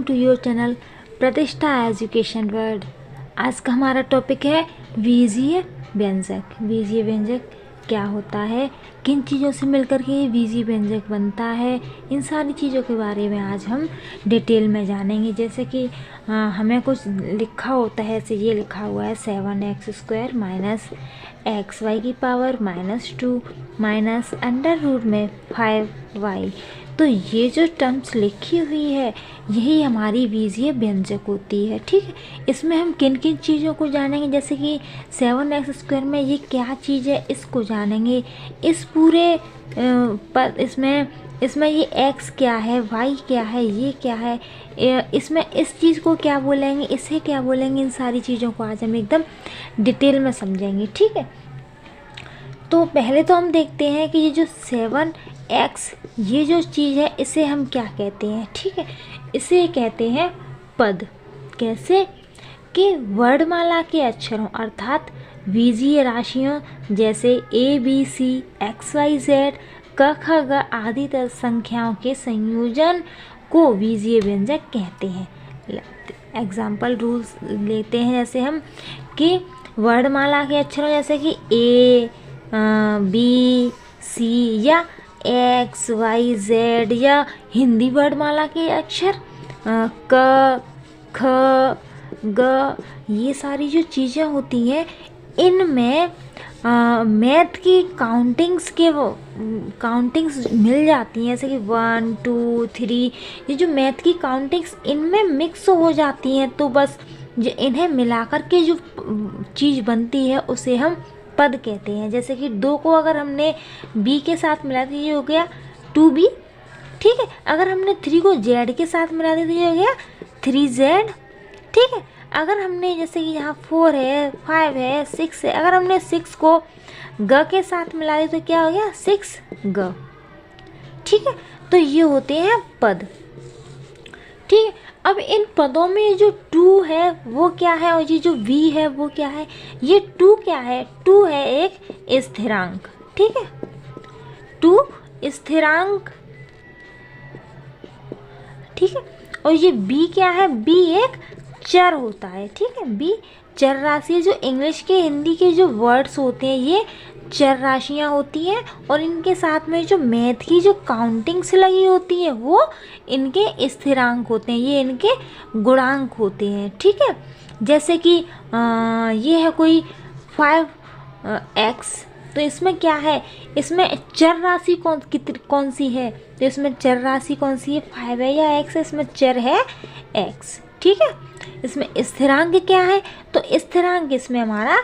To your channel प्रतिष्ठा education world. आज का हमारा टॉपिक है बीजीय व्यंजक। बीजीय व्यंजक क्या होता है, किन चीज़ों से मिलकर के ये बीजीय व्यंजक बनता है, इन सारी चीज़ों के बारे में आज हम डिटेल में जानेंगे। जैसे कि हमें कुछ लिखा होता है, ऐसे ये लिखा हुआ है 7x² माइनस xy की पावर -2 माइनस अंडर रूट में 5y। तो ये जो टर्म्स लिखी हुई है यही हमारी बीजीय व्यंजक होती है। ठीक है, इसमें हम किन किन चीज़ों को जानेंगे, जैसे कि 7x² में ये क्या चीज़ है इसको जानेंगे। इस पूरे पर इसमें ये x क्या है, y क्या है, ये क्या है, इसमें इस चीज़ को क्या बोलेंगे, इसे क्या बोलेंगे, इन सारी चीज़ों को आज हम एकदम डिटेल में समझेंगे। ठीक है, तो पहले तो हम देखते हैं कि ये जो 7x ये जो चीज़ है इसे हम क्या कहते हैं। ठीक है, इसे कहते हैं पद। कैसे कि वर्णमाला के अक्षरों अर्थात बीजीय राशियों जैसे ABC XYZ क ख ग आदि संख्याओं के संयोजन को बीजीय व्यंजक कहते हैं। एग्जाम्पल रूल्स लेते हैं, जैसे हम कि वर्णमाला के अक्षरों जैसे कि A B C या XYZ या हिंदी वर्णमाला के अक्षर क ख ग, ये सारी जो चीज़ें होती हैं इनमें मैथ की काउंटिंग्स मिल जाती हैं, जैसे कि 1 2 3, ये जो मैथ की काउंटिंग्स इनमें मिक्स हो जाती हैं। तो बस जो इन्हें मिलाकर के जो चीज़ बनती है उसे हम पद कहते हैं। जैसे कि 2 को अगर हमने b के साथ मिला दिया ये हो गया 2b। ठीक है, अगर हमने 3 को z के साथ मिला दिया तो ये हो गया 3z। ठीक है, अगर हमने जैसे कि यहाँ 4 है 5 है 6 है, अगर हमने 6 को ग के साथ मिला दिया तो क्या हो गया 6g। ठीक है, तो ये होते हैं पद। ठीक है, अब इन पदों में जो 2 है वो क्या है और ये जो v है वो क्या है। ये 2 क्या है, 2 है एक स्थिरांक। ठीक है, 2 स्थिरांक। ठीक है, और ये b क्या है, b एक चर होता है। ठीक है, b चर राशि, जो इंग्लिश के हिंदी के जो वर्ड्स होते हैं ये चर राशियाँ होती हैं और इनके साथ में जो मैथ की जो काउंटिंग्स लगी होती है वो इनके स्थिरांक होते हैं, ये इनके गुणांक होते हैं। ठीक है, जैसे कि ये है कोई 5x, तो इसमें क्या है, इसमें चर राशि कौन सी है, तो इसमें चर राशि कौन सी है, 5 है या x है, इसमें चर है x। ठीक है, इसमें स्थिरांक क्या है, तो स्थिरांक इसमें हमारा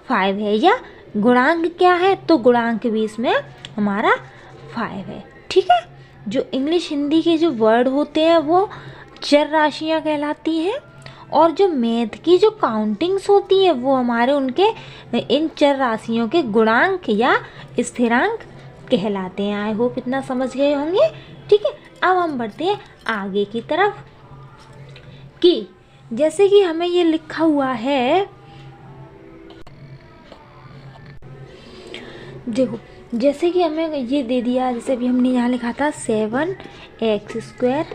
5 है, या गुणांक क्या है, तो गुणांक भी इसमें हमारा 5 है। ठीक है, जो इंग्लिश हिंदी के जो वर्ड होते हैं वो चर राशियाँ कहलाती हैं और जो मैथ की जो काउंटिंग्स होती है वो हमारे उनके इन चर राशियों के गुणांक या स्थिरांक कहलाते हैं। आई होप इतना समझ गए होंगे। ठीक है, अब हम बढ़ते हैं आगे की तरफ कि जैसे कि हमें ये लिखा हुआ है, देखो जैसे कि हमें ये दे दिया, जैसे भी हमने यहाँ लिखा था 7x²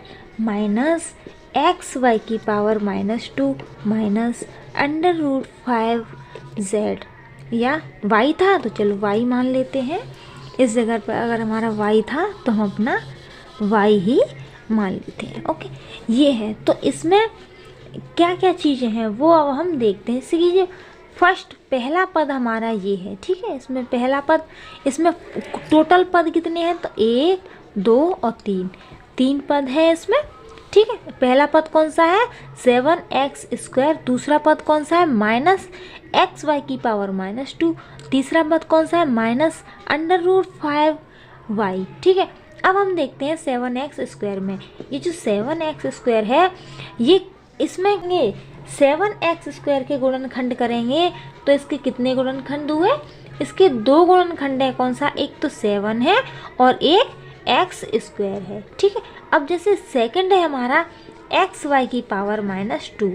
माइनस xy की power -2 minus under root 5z, या y था तो चलो y मान लेते हैं। इस जगह पर अगर हमारा y था तो हम अपना y ही मान लेते हैं। ओके, ये है। तो इसमें क्या क्या चीज़ें हैं वो अब हम देखते हैं। जैसे कि ये फर्स्ट पहला पद हमारा ये है। ठीक है, इसमें पहला पद, इसमें टोटल पद कितने हैं, तो 1 2 और 3 पद है इसमें। ठीक है, पहला पद कौन सा है 7x², दूसरा पद कौन सा है -xy की पावर -2, तीसरा पद कौन सा है अंडर रूट 5y। ठीक है, अब हम देखते हैं 7x² में। ये जो 7x² है ये इसमें ये 7x² के गुणनखंड करेंगे तो इसके कितने गुणनखंड हुए, इसके 2 गुणनखंड है। कौन सा, एक तो 7 है और एक x² है। ठीक है, अब जैसे सेकंड है हमारा xy की पावर -2।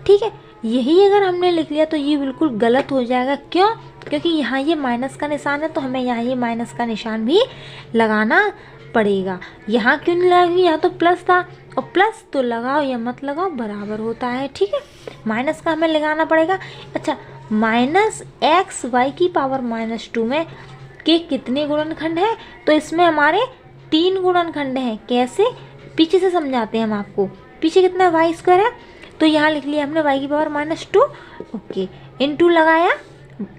ठीक है, यही अगर हमने लिख लिया तो ये बिल्कुल गलत हो जाएगा। क्यों, क्योंकि यहाँ ये माइनस का निशान है तो हमें यहाँ ये माइनस का निशान भी लगाना पड़ेगा। यहाँ क्यों नहीं लगाएंगे, यहाँ तो प्लस था, और प्लस तो लगाओ या मत लगाओ बराबर होता है, ठीक है। माइनस का हमें लगाना पड़ेगा। अच्छा, माइनस एक्स वाई की पावर -2 में के कितने गुणनखंड हैं, तो इसमें हमारे 3 गुणनखंड हैं। कैसे, पीछे से समझाते हैं हम आपको। पीछे कितना वाई स्क्वायर है, तो यहाँ लिख लिया हमने वाई की पावर -2, ओके, इनटू लगाया,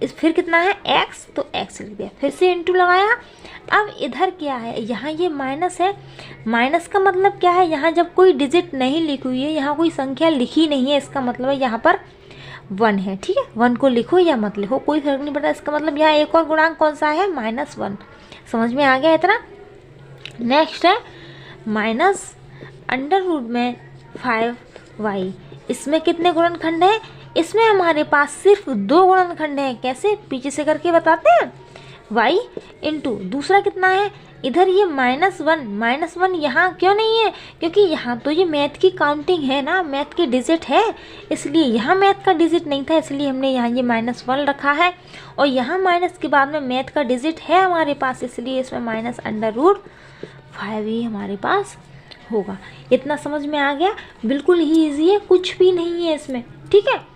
फिर कितना है x, तो x लिख दिया, फिर से इनटू लगाया। अब इधर क्या है, यहाँ ये माइनस है। माइनस का मतलब क्या है, यहाँ जब कोई डिजिट नहीं लिखी हुई है, यहाँ कोई संख्या लिखी नहीं है, इसका मतलब है यहाँ पर 1 है, ठीक है। 1 को लिखो या मत लिखो कोई फर्क नहीं पड़ता, इसका मतलब यहाँ एक और गुणांक कौन सा है, -1। समझ में आ गया इतना। नेक्स्ट है -√5y। इसमें कितने गुणनखंड हैं, इसमें हमारे पास सिर्फ 2 गुणनखंड हैं। कैसे, पीछे से करके बताते हैं। y इंटू दूसरा कितना है, इधर ये -1 यहाँ क्यों नहीं है, क्योंकि यहाँ तो ये मैथ की काउंटिंग है ना, मैथ के डिजिट है, इसलिए यहाँ मैथ का डिजिट नहीं था, इसलिए हमने यहाँ ये -1 रखा है। और यहाँ माइनस के बाद में मैथ का डिजिट है हमारे पास, इसलिए इसमें -√5 ही हमारे पास होगा। इतना समझ में आ गया, बिल्कुल ही ईजी है, कुछ भी नहीं है इसमें, ठीक है।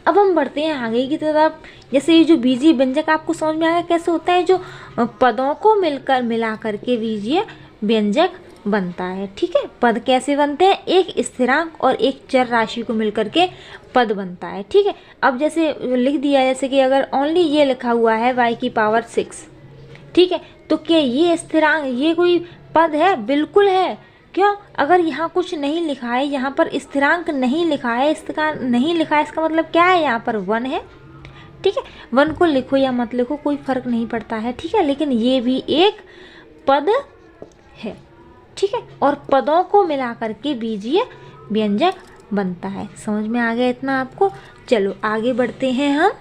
अब हम बढ़ते हैं आगे की तरफ। जैसे ये जो बीजीय व्यंजक आपको समझ में आ गया कैसे होता है, जो पदों को मिला करके बीजीय व्यंजक बनता है, ठीक है। पद कैसे बनते हैं, एक स्थिरांक और एक चर राशि को मिलकर के पद बनता है, ठीक है। अब जैसे लिख दिया, जैसे कि अगर ओनली ये लिखा हुआ है y की पावर 6, ठीक है, तो क्या ये स्थिरांक, ये कोई पद है, बिल्कुल है। क्यों, अगर यहाँ कुछ नहीं लिखा है, यहाँ पर स्थिरांक नहीं लिखा है, इसका नहीं लिखा है, इसका मतलब क्या है, यहाँ पर 1 है, ठीक है। 1 को लिखो या मत लिखो कोई फर्क नहीं पड़ता है, ठीक है, लेकिन ये भी एक पद है, ठीक है। और पदों को मिला करके बीजीय व्यंजक बनता है। समझ में आ गया इतना आपको। चलो आगे बढ़ते हैं हम।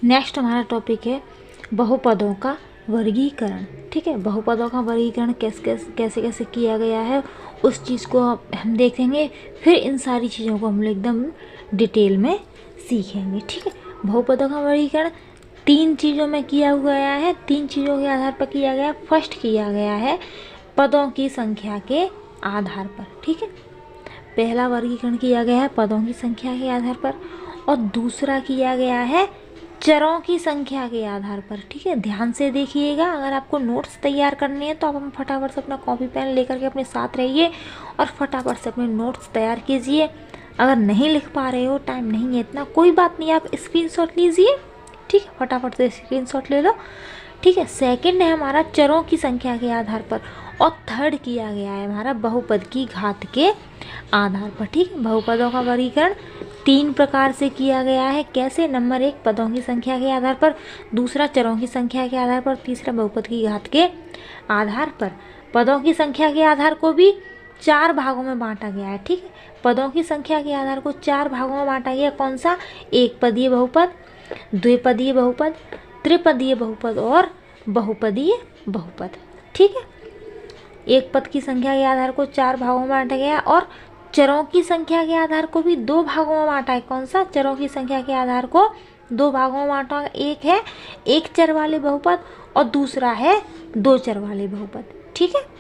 नेक्स्ट हमारा टॉपिक है बहुपदों का वर्गीकरण, ठीक है। बहुपदों का वर्गीकरण कैसे किया गया है, उस चीज़ को हम देखेंगे। फिर इन सारी चीज़ों को हम लोग एकदम डिटेल में सीखेंगे, ठीक है। बहुपदों का वर्गीकरण 3 चीज़ों में किया गया है, 3 चीज़ों के आधार पर किया गया। फर्स्ट किया गया है पदों की संख्या के आधार पर, ठीक है। पहला वर्गीकरण किया गया है पदों की संख्या के आधार पर, और दूसरा किया गया है चरों की संख्या के आधार पर, ठीक है। ध्यान से देखिएगा, अगर आपको नोट्स तैयार करने हैं तो आप फटाफट से अपना कॉपी पेन लेकर के अपने साथ रहिए और फटाफट से अपने नोट्स तैयार कीजिए। अगर नहीं लिख पा रहे हो, टाइम नहीं है इतना, कोई बात नहीं, आप स्क्रीनशॉट लीजिए, ठीक है, फटाफट से स्क्रीनशॉट ले लो, ठीक है। सेकंड है हमारा चरों की संख्या के आधार पर, और थर्ड किया गया है हमारा बहुपद की घात के आधार पर, ठीक है। बहुपदों का वर्गीकरण 3 प्रकार से किया गया है। कैसे, नंबर 1 पदों की संख्या के आधार पर, दूसरा चरों की संख्या के आधार पर, तीसरा बहुपद की घात के आधार पर। पदों की संख्या के आधार को भी 4 भागों में बांटा गया है, ठीक है। पदों की संख्या के आधार को 4 भागों में बांटा गया। कौन सा, एक पदीय बहुपद, द्विपदीय बहुपद, त्रिपदीय बहुपद और बहुपदीय बहुपद, ठीक है। एक पद की संख्या के आधार को 4 भागों में बांटा गया, और चरों की संख्या के आधार को भी 2 भागों में बांटा है। कौन सा, चरों की संख्या के आधार को 2 भागों में बांटा, एक है एक चर वाले बहुपद और दूसरा है 2 चर वाले बहुपद, ठीक है।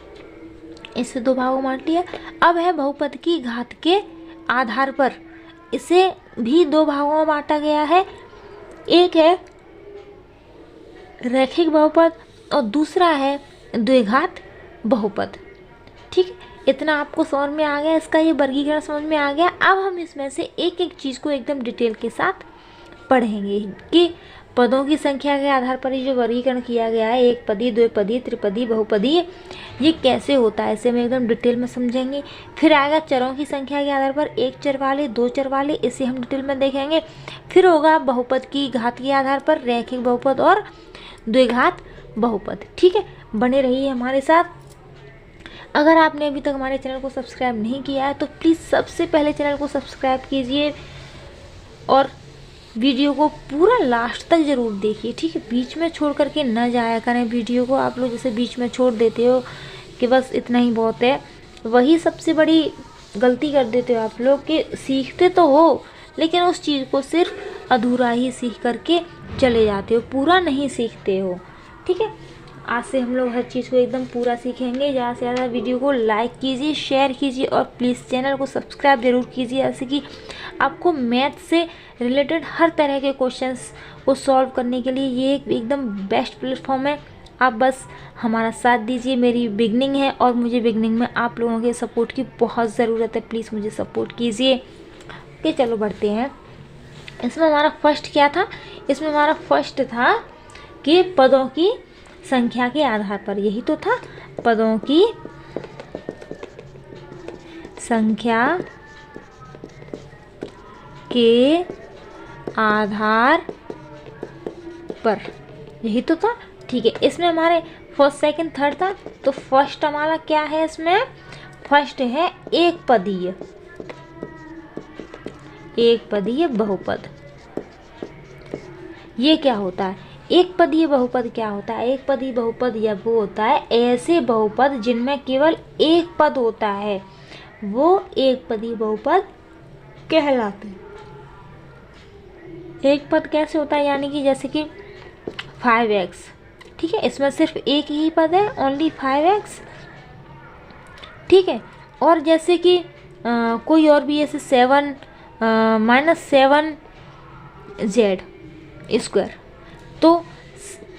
इसे 2 भागों में बांट लिया। अब है बहुपद की घात के आधार पर, इसे भी 2 भागों में बांटा गया है। एक है रैखिक बहुपद और दूसरा है द्विघात बहुपद, ठीक है। इतना आपको समझ में आ गया, इसका ये वर्गीकरण समझ में आ गया। अब हम इसमें से एक एक चीज़ को एकदम डिटेल के साथ पढ़ेंगे कि पदों की संख्या के आधार पर ये जो वर्गीकरण किया गया है, एक पदी, द्विपदी, त्रिपदी, बहुपदी, ये कैसे होता है, इसे हम एकदम डिटेल में समझेंगे। फिर आएगा चरों की संख्या के आधार पर, एक चर वाले, 2 चर वाले, इसे हम डिटेल में देखेंगे। फिर होगा बहुपद की घात के आधार पर रैखिक बहुपद और द्विघात बहुपद, ठीक है। बने रहिए हमारे साथ। अगर आपने अभी तक हमारे चैनल को सब्सक्राइब नहीं किया है तो प्लीज़ सबसे पहले चैनल को सब्सक्राइब कीजिए और वीडियो को पूरा लास्ट तक ज़रूर देखिए, ठीक है। बीच में छोड़ करके न जाया करें वीडियो को। आप लोग जैसे बीच में छोड़ देते हो कि बस इतना ही बहुत है, वही सबसे बड़ी गलती कर देते हो आप लोग, कि सीखते तो हो लेकिन उस चीज़ को सिर्फ अधूरा ही सीख करके चले जाते हो, पूरा नहीं सीखते हो, ठीक है, आज से हम लोग हर चीज़ को एकदम पूरा सीखेंगे। ज़्यादा से ज़्यादा वीडियो को लाइक कीजिए, शेयर कीजिए और प्लीज़ चैनल को सब्सक्राइब जरूर कीजिए, जैसे कि आपको मैथ से रिलेटेड हर तरह के क्वेश्चंस को सॉल्व करने के लिए ये एक एकदम बेस्ट प्लेटफॉर्म है। आप बस हमारा साथ दीजिए। मेरी बिगनिंग है और मुझे बिगनिंग में आप लोगों के सपोर्ट की बहुत ज़रूरत है। प्लीज़ मुझे सपोर्ट कीजिए। ओके, चलो बढ़ते हैं। इसमें हमारा फर्स्ट क्या था? इसमें हमारा फर्स्ट था कि पदों की संख्या के आधार पर, यही तो था, पदों की संख्या के आधार पर, यही तो था। ठीक है, इसमें हमारे फर्स्ट सेकंड थर्ड था। तो फर्स्ट हमारा क्या है? इसमें फर्स्ट है एक पदीय, एक पदीय बहुपद। ये क्या होता है? एक पदीय बहुपद क्या होता है? एक पदीय बहुपद या वो होता है ऐसे बहुपद जिनमें केवल एक पद होता है, वो एक पदीय बहुपद कहलाते हैं। एक पद कैसे होता है? यानी कि जैसे कि 5x, ठीक है, इसमें सिर्फ एक ही पद है, ओनली 5x, ठीक है। और जैसे कि कोई और भी ऐसे 7 -7z स्क्वायर, तो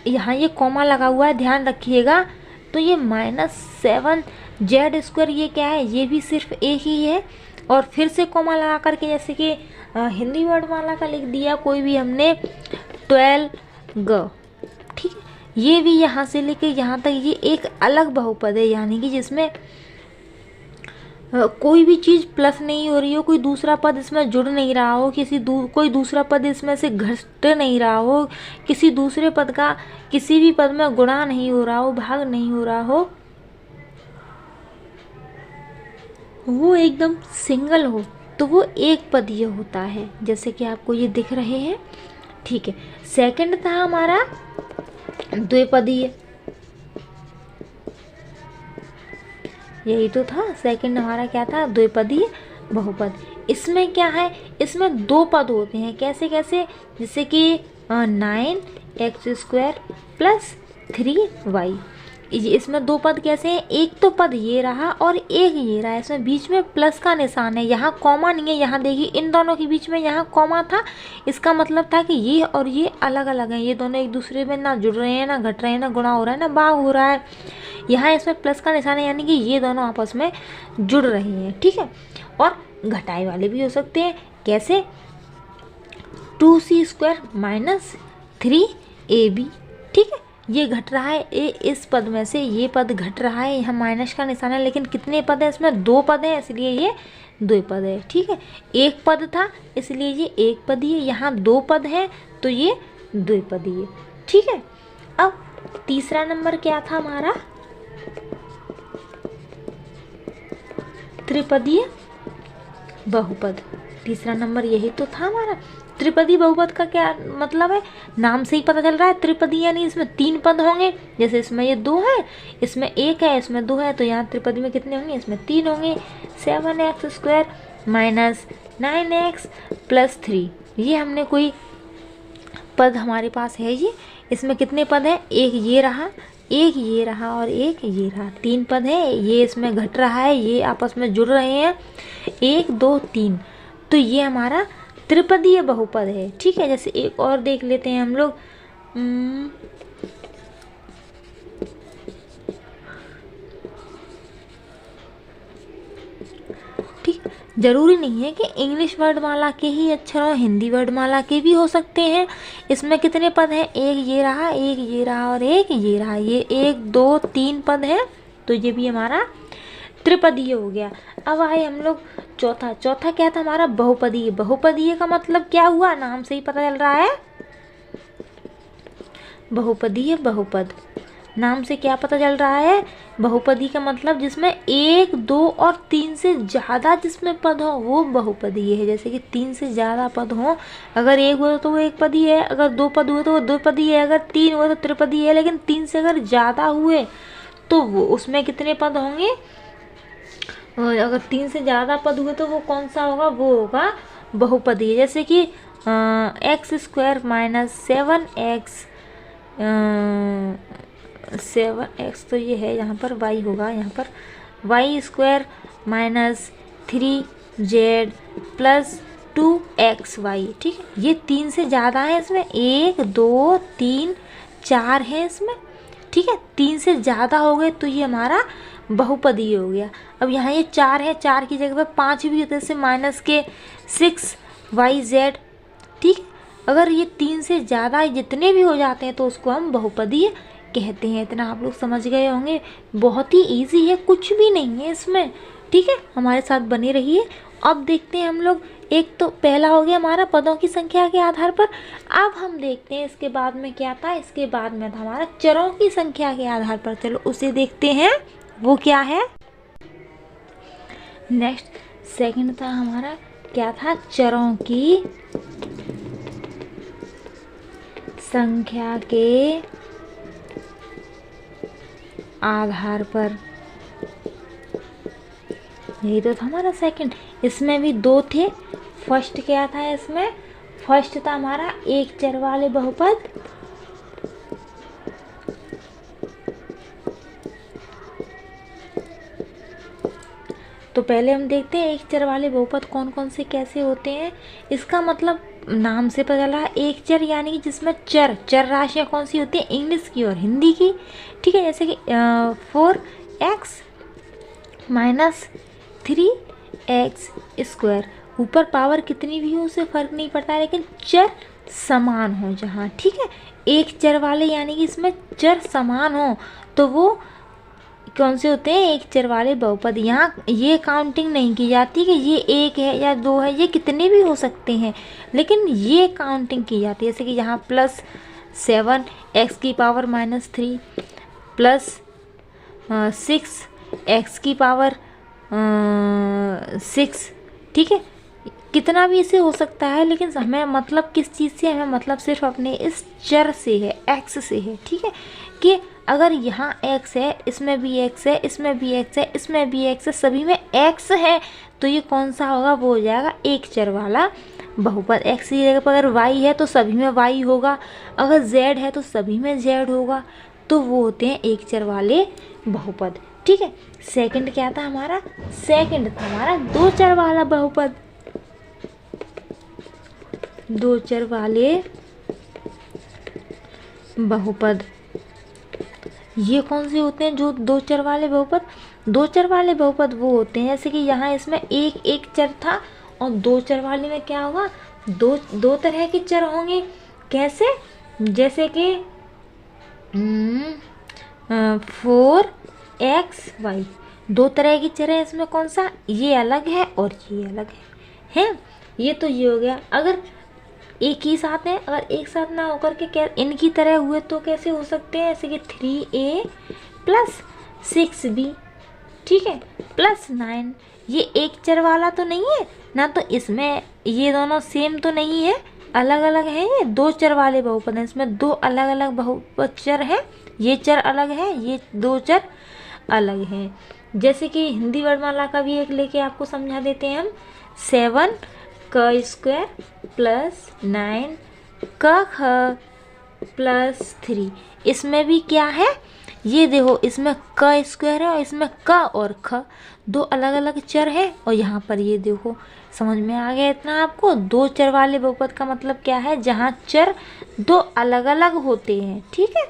यहाँ ये कॉमा लगा हुआ है, ध्यान रखिएगा। तो ये -7z स्क्वायर ये क्या है? ये भी सिर्फ एक ही है। और फिर से कॉमा लगा करके, जैसे कि हिंदी वर्णमाला का लिख दिया कोई भी हमने 12g, ठीक है, ये भी यहाँ से लेके यहाँ तक ये एक अलग बहुपद है, यानी कि जिसमें कोई भी चीज़ प्लस नहीं हो रही हो, कोई दूसरा पद इसमें जुड़ नहीं रहा हो, कोई दूसरा पद इसमें से घट नहीं रहा हो, किसी दूसरे पद का किसी भी पद में गुणा नहीं हो रहा हो, भाग नहीं हो रहा हो, वो एकदम सिंगल हो, तो वो एक पदीय होता है, जैसे कि आपको ये दिख रहे हैं। ठीक है, सेकंड था हमारा द्विपदीय, यही तो था। सेकंड हमारा क्या था? द्विपदीय बहुपद। इसमें क्या है? इसमें दो पद होते हैं। कैसे कैसे? जैसे कि 9x² + 3y, इसमें दो पद कैसे हैं? एक तो पद ये रहा और एक ये रहा, इसमें बीच में प्लस का निशान है, यहाँ कॉमा नहीं है। यहाँ देखिए, इन दोनों के बीच में यहाँ कॉमा था, इसका मतलब था कि ये और ये अलग अलग हैं, ये दोनों एक दूसरे में ना जुड़ रहे हैं, ना घट रहे हैं, ना गुणा हो रहा है, ना भाग हो रहा है। यहाँ इसमें प्लस का निशान है, यानी कि ये दोनों आपस में जुड़ रहे हैं, ठीक है। और घटाई वाले भी हो सकते हैं। कैसे? 2c² - 3ab, ठीक है, ये घट रहा है, इस पद में से ये पद घट रहा है, यहाँ माइनस का निशान है, लेकिन कितने पद है? इसमें दो पद है, इसलिए ये द्विपद है, ठीक है। एक पद था इसलिए ये एक पदीय, यहाँ दो पद है तो ये द्विपदीय, ठीक है। अब तीसरा नंबर क्या था हमारा? त्रिपदीय बहुपद। तीसरा नंबर यही तो था हमारा। त्रिपदी बहुपद का क्या मतलब है? नाम से ही पता चल रहा है, त्रिपदी यानी इसमें तीन पद होंगे। जैसे इसमें ये दो है, इसमें एक है, इसमें दो है, तो यहाँ त्रिपदी में कितने होंगे? इसमें तीन होंगे। 7x² - 9x + 3, ये हमने कोई पद हमारे पास है ये। इसमें कितने पद हैं? एक ये रहा, एक ये रहा और एक ये रहा, तीन पद है। ये इसमें घट रहा है, ये आपस में जुड़ रहे हैं, 1 2 3, तो ये हमारा त्रिपदीय बहुपद है, ठीक है। जैसे एक और देख लेते हैं हम लोग, ठीक। जरूरी नहीं है कि इंग्लिश वर्णमाला के ही अक्षर हो, हिंदी वर्णमाला के भी हो सकते हैं। इसमें कितने पद हैं? एक ये रहा, एक ये रहा और एक ये रहा, ये 1 2 3 पद है, तो ये भी हमारा त्रिपदीय हो गया। अब आए हम लोग चौथा। चौथा क्या था हमारा? बहुपदीय। बहुपदीय का मतलब क्या हुआ? नाम से ही पता चल रहा है, बहुपदीय बहुपद। नाम से क्या पता चल रहा है? बहुपदी का मतलब जिसमें 1 2 और 3 से ज़्यादा जिसमें पद हो वो बहुपदीय है। जैसे कि 3 से ज़्यादा पद हो, अगर एक हुआ तो वो एक पदी है, अगर दो पद हुए तो वो द्विपदी है, अगर तीन हुए तो त्रिपदी है। लेकिन 3 से अगर ज़्यादा हुए तो वो उसमें कितने पद होंगे? अगर 3 से ज़्यादा पद हुए तो वो कौन सा होगा? वो होगा बहुपदीय। जैसे कि x² - 7x 7x तो ये है, यहाँ पर y होगा, यहाँ पर y² minus 3z plus 2xy। ठीक है, ये 3 से ज़्यादा है इसमें, 1 2 3 4 है इसमें। ठीक है, 3 से ज़्यादा हो गए तो ये हमारा बहुपदी हो गया। अब यहाँ ये 4 है, 4 की जगह पर 5 भी होते से माइनस के 6yz। ठीक है, अगर ये 3 से ज़्यादा जितने भी हो जाते हैं तो उसको हम बहुपदी कहते हैं। इतना आप लोग समझ गए होंगे, बहुत ही इजी है, कुछ भी नहीं है इसमें। ठीक है, हमारे साथ बने रहिए। अब देखते हैं हम लोग, एक तो पहला हो गया हमारा पदों की संख्या के आधार पर। अब हम देखते हैं इसके बाद में क्या था, इसके बाद में था हमारा चरों की संख्या के आधार पर। चलो उसे देखते हैं, वो क्या है। नेक्स्ट सेकंड था हमारा, क्या था, चरों की संख्या के आधार पर। यही तो था हमारा सेकंड। इसमें भी 2 थे। फर्स्ट क्या था इसमें, फर्स्ट था हमारा एक चर वाले बहुपद। तो पहले हम देखते हैं एक चर वाले बहुपद कौन कौन से कैसे होते हैं। इसका मतलब नाम से पता चला, एक चर यानी कि जिसमें चर राशियाँ कौन सी होती हैं, इंग्लिश की और हिंदी की। ठीक है, जैसे कि 4x माइनस 3x²। ऊपर पावर कितनी भी हो उससे फ़र्क नहीं पड़ता है, लेकिन चर समान हो जहाँ। ठीक है, एक चर वाले यानी कि इसमें चर समान हो तो वो कौन से होते हैं, एक चर वाले बहुपद। यहाँ ये काउंटिंग नहीं की जाती कि ये 1 है या 2 है, ये कितने भी हो सकते हैं, लेकिन ये काउंटिंग की जाती है। जैसे कि यहाँ प्लस 7x⁻³ प्लस 6x⁻6। ठीक है, कितना भी इसे हो सकता है, लेकिन हमें मतलब किस चीज़ से, हमें मतलब सिर्फ अपने इस चर से है, x से है। ठीक है, कि अगर यहाँ x है, इसमें भी x है, इसमें भी x है, इसमें भी x है, सभी में x है, तो ये कौन सा होगा, वो हो जाएगा एक चर वाला बहुपद। x की जगह पर अगर y है तो सभी में y होगा, अगर z है तो सभी में z होगा, तो वो होते हैं एक चर वाले बहुपद। ठीक है, सेकंड क्या था हमारा, सेकंड था हमारा 2 चर वाला बहुपद। 2 चर वाले बहुपद ये कौन से होते हैं, जो 2 चर वाले बहुपद। 2 चर वाले बहुपद वो होते हैं जैसे कि यहाँ इसमें एक चर था, और 2 चर वाले में क्या होगा, दो तरह के चर होंगे। कैसे, जैसे कि 4xy 2 तरह की चर है इसमें, कौन सा, ये अलग है और ये अलग है। ये तो ये हो गया। अगर एक ही साथ है, अगर एक साथ ना होकर के क्या इनकी तरह हुए तो कैसे हो सकते हैं, जैसे कि 3a प्लस 6b। ठीक है, प्लस 9। ये एक चर वाला तो नहीं है ना, तो इसमें ये दोनों सेम तो नहीं है, अलग अलग है। ये 2 चर वाले बहुपद हैं, इसमें 2 अलग अलग बहुपद चर हैं, ये चर अलग है, ये 2 चर अलग हैं। जैसे कि हिंदी वर्णमाला का भी एक लेके आपको समझा देते हैं हम। 7 प्लस 9 प्लस 3। इसमें भी क्या है, ये देखो, इसमें स्क्वायर है और इसमें और ख 2 अलग अलग चर है, और यहाँ पर ये देखो, समझ में आ गया इतना आपको। 2 चर वाले बहुपद का मतलब क्या है, जहाँ चर 2 अलग अलग होते हैं। ठीक है,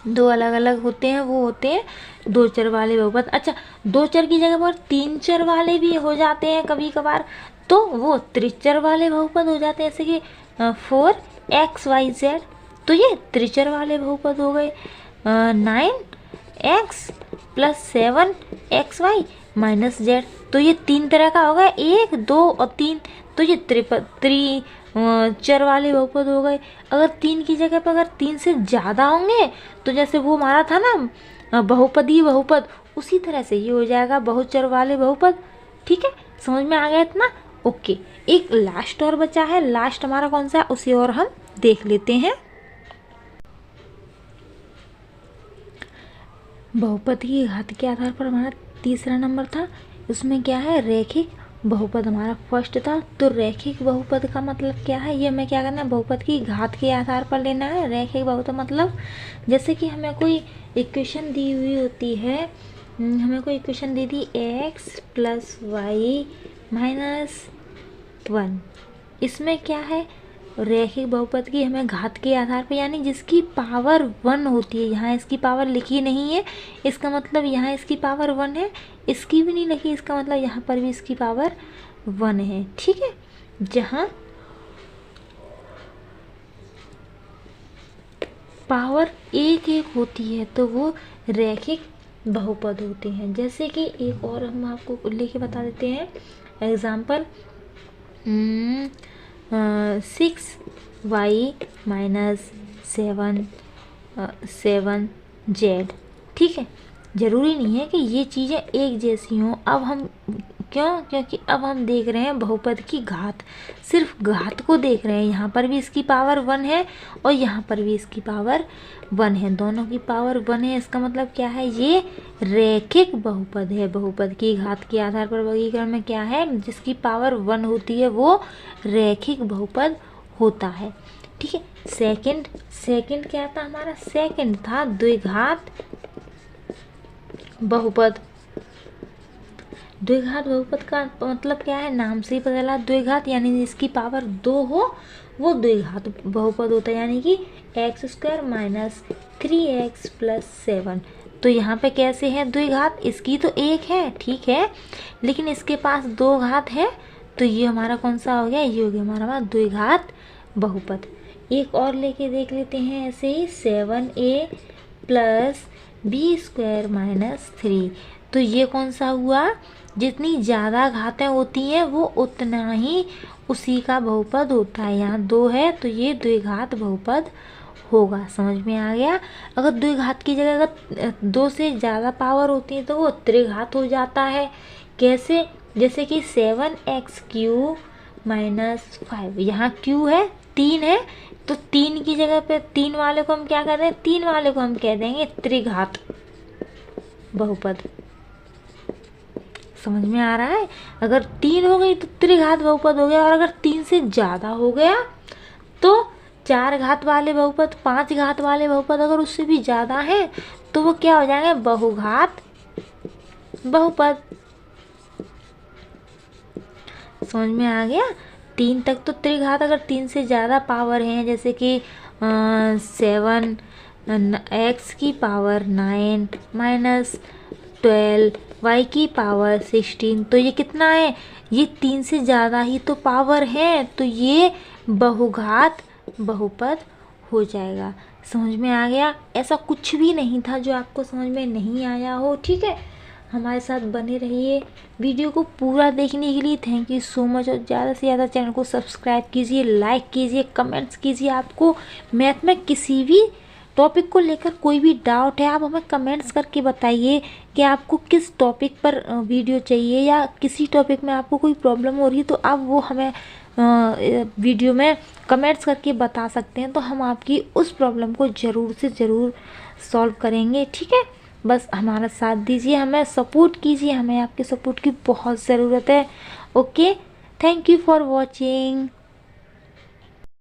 2 अलग अलग होते हैं, वो होते हैं 2 चर वाले बहुपद। अच्छा, 2 चर की जगह पर 3 चर वाले भी हो जाते हैं कभी कभार, तो वो त्रिचर वाले बहुपद हो जाते हैं। जैसे कि 4xyz, तो ये त्रिचर वाले बहुपद हो गए। 9x plus 7xy minus z, तो ये 3 तरह का होगा, 1 2 और 3, तो ये त्रिचर वाले बहुपद हो गए। अगर 3 की जगह पर अगर 3 से ज़्यादा होंगे, तो जैसे वो हमारा था ना बहुपदी बहुपद, उसी तरह से ये हो जाएगा बहुचर वाले बहुपद। ठीक है, समझ में आ गया इतना। ओके, एक लास्ट और बचा है, लास्ट हमारा कौन सा है उसे और हम देख लेते हैं। बहुपद की घात के आधार पर हमारा तीसरा नंबर था। उसमें क्या है, रैखिक बहुपद हमारा फर्स्ट था। तो रैखिक बहुपद का मतलब क्या है, ये हमें क्या करना है, बहुपद की घात के आधार पर लेना है। रैखिक बहुपद मतलब जैसे कि हमें कोई इक्वेशन दी हुई होती है, हमें कोई इक्वेशन दी थी x + y - 1। इसमें क्या है, रैखिक बहुपद की हमें घात के आधार पर, यानी जिसकी पावर 1 होती है। यहाँ इसकी पावर लिखी नहीं है, इसका मतलब यहाँ इसकी पावर 1 है। इसकी भी नहीं लिखी, इसका मतलब यहाँ पर भी इसकी पावर 1 है। ठीक है, जहाँ पावर एक एक होती है तो वो रैखिक बहुपद होते हैं। जैसे कि एक और हम आपको लेके बता देते हैं एग्जाम्पल, 6y - 7z। ठीक है, ज़रूरी नहीं है कि ये चीज़ें एक जैसी हों। अब हम क्योंकि अब हम देख रहे हैं बहुपद की घात, सिर्फ घात को देख रहे हैं। यहाँ पर भी इसकी पावर 1 है और यहाँ पर भी इसकी पावर 1 है, दोनों की पावर 1 है। इसका मतलब क्या है, ये रैखिक बहुपद है। बहुपद की घात के आधार पर वर्गीकरण में क्या है, जिसकी पावर 1 होती है वो रैखिक बहुपद होता है। ठीक है, सेकंड क्या था हमारा, सेकंड था द्विघात बहुपद। द्विघात बहुपद का मतलब क्या है, नाम से ही पता चला, द्विघात यानी जिसकी पावर 2 हो वो द्विघात बहुपद होता है। यानी कि x² - 3x + 7। तो यहाँ पे कैसे है द्विघात, इसकी तो एक है, ठीक है, लेकिन इसके पास 2 घात है, तो ये हमारा कौन सा हो गया, ये हो गया हमारा द्विघात बहुपद। एक और लेके देख लेते हैं ऐसे ही, 7a + b² - 3। तो ये कौन सा हुआ, जितनी ज़्यादा घातें होती हैं वो उतना ही उसी का बहुपद होता है। यहाँ 2 है तो ये द्विघात बहुपद होगा। समझ में आ गया। अगर द्विघात की जगह अगर 2 से ज़्यादा पावर होती है तो वो त्रिघात हो जाता है। कैसे, जैसे कि 7x³ - 5। यहाँ q है, 3 है, तो 3 की जगह पे 3 वाले को हम क्या कर रहे हैं, 3 वाले को हम कह देंगे त्रिघात बहुपद। समझ में आ रहा है। अगर 3 हो गई तो त्रिघात बहुपद हो गया, और अगर 3 से ज़्यादा हो गया तो 4 घात वाले बहुपद, 5 घात वाले बहुपद अगर उससे भी ज़्यादा है तो वो क्या हो जाएंगे, बहुघात बहुपद। समझ में आ गया। 3 तक तो त्रिघात, अगर 3 से ज़्यादा पावर है, जैसे कि 7 x की पावर 9 - 12 y की पावर 16। तो ये कितना है, ये 3 से ज़्यादा ही तो पावर है, तो ये बहुघात बहुपद हो जाएगा। समझ में आ गया। ऐसा कुछ भी नहीं था जो आपको समझ में नहीं आया हो। ठीक है, हमारे साथ बने रहिए। वीडियो को पूरा देखने के लिए थैंक यू सो मच, और ज़्यादा से ज़्यादा चैनल को सब्सक्राइब कीजिए, लाइक कीजिए, कमेंट्स कीजिए। आपको मैथ में किसी भी टॉपिक को लेकर कोई भी डाउट है, आप हमें कमेंट्स करके बताइए कि आपको किस टॉपिक पर वीडियो चाहिए, या किसी टॉपिक में आपको कोई प्रॉब्लम हो रही है तो आप वो हमें वीडियो में कमेंट्स करके बता सकते हैं। तो हम आपकी उस प्रॉब्लम को ज़रूर से ज़रूर सॉल्व करेंगे। ठीक है, बस हमारा साथ दीजिए, हमें सपोर्ट कीजिए, हमें आपके सपोर्ट की बहुत ज़रूरत है। Okay, thank you for watching.